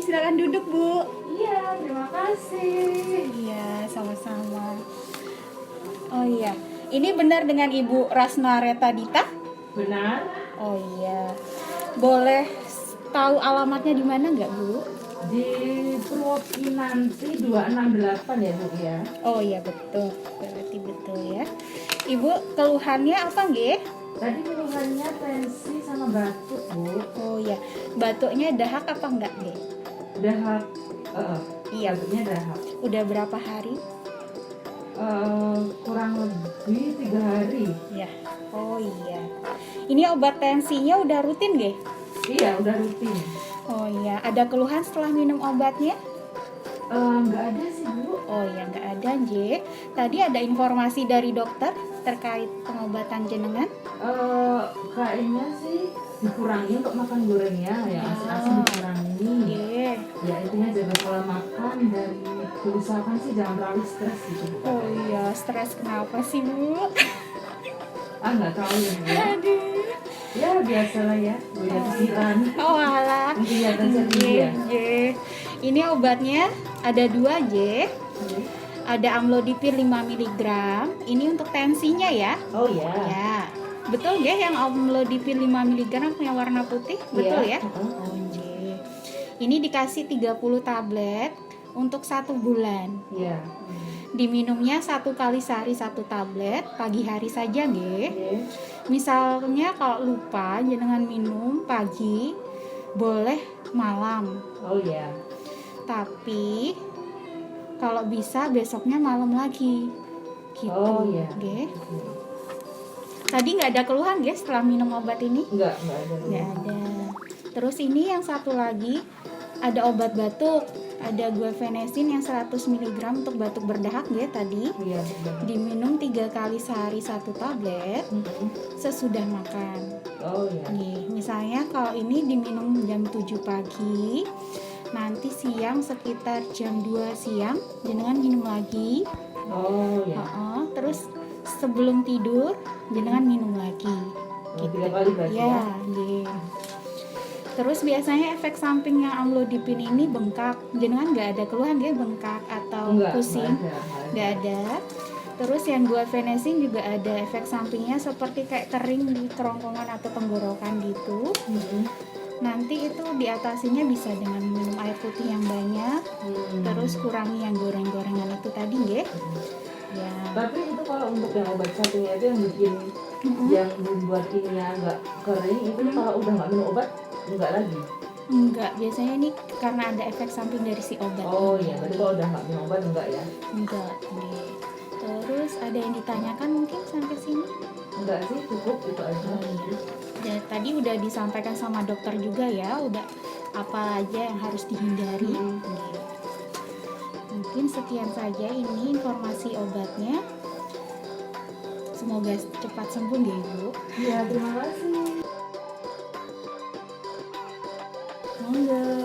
silakan duduk Bu. Iya, terima kasih. Iya, sama-sama. Oh iya, ini benar dengan Ibu Rasna Retadita? Benar? Oh iya, boleh tahu alamatnya di mana nggak Bu? Di Purwokinanti 268 ya Bu ya? Oh iya betul, berarti betul ya. Ibu keluhannya apa nggih? Tadi keluhannya tensi sama batuk Bu. Oh iya, batuknya dahak apa enggak nggih? Dahak, Iya. batuknya dahak. Udah berapa hari? Kurang lebih 3 hari. Ya. Oh iya. Ini obat tensinya udah rutin nggih? Iya, udah rutin. Oh iya, ada keluhan setelah minum obatnya? Nggak ada sih Bu. Oh iya, nggak ada nggih. Tadi ada informasi dari dokter terkait pengobatan jenengan? Kayaknya sih dikurangi untuk makan gorengnya ya, asin-asin dikurangi. Nggih. Ya intinya jaga pola makan dan diusahakan sih jangan terlalu stres gitu Bu. Oh iya, stres kenapa sih Bu? Nggak tahu ya Bu. Aduh. Ya biasalah ya, goyah pikiran. Oh alah. Mungkin ya sedih ya. Nggih. Ini obatnya ada 2 J. Ada amlodipin 5 mg. Ini untuk tensinya ya. Oh ya. Ya. Betul nggih yang amlodipin 5 mg yang warna putih? Betul ya? Oh nggih. Ini dikasih 30 tablet untuk 1 bulan. Iya. Diminumnya 1 kali sehari 1 tablet, pagi hari saja nggih. Oke. Misalnya kalau lupa jenengan minum pagi, boleh malam. Oh ya. Tapi kalau bisa besoknya malam lagi. Gitu. Oh iya. Nggih. Tadi nggak ada keluhan nggih setelah minum obat ini? Enggak ada. Nggak ada. Terus ini yang satu lagi ada obat batuk. Ada guaifenesin yang 100 mg untuk batuk berdahak ya tadi. Iya, benar. Diminum 3 kali sehari 1 tablet sesudah makan. Oh ya. Nih, misalnya kalau ini diminum jam 7 pagi, nanti siang sekitar jam 2 siang jenengan minum lagi. Oh ya. Terus sebelum tidur jenengan minum lagi. Oh, 3 kali berarti ya. Ya, nggih. Terus biasanya efek samping yang amlodipin ini bengkak. Jenengan nggak ada keluhan dia bengkak atau Enggak, pusing? enggak Nggak ada. Terus yang guaifenesin juga ada efek sampingnya seperti kayak kering di kerongkongan atau tenggorokan gitu. Nanti itu diatasinya bisa dengan minum air putih yang banyak. Terus kurangi yang goreng-gorengan itu tadi nggih. Ya. Tapi itu kalau untuk yang obat satunya itu yang bikin yang membuat ininya agak kering itu kalau udah nggak minum obat enggak lagi. Enggak, biasanya ini karena ada efek samping dari si obat. Oh iya, berarti kalau udah nggak minum obat enggak ya? Enggak, nggih. Terus ada yang ditanyakan mungkin sampai sini? Enggak sih, cukup itu aja. Ya, tadi udah disampaikan sama dokter juga ya, udah apa aja yang harus dihindari. Nggih. Mungkin sekian saja ini informasi obatnya. Semoga cepat sembuh ya Ibu. Iya, terima kasih. Monggo.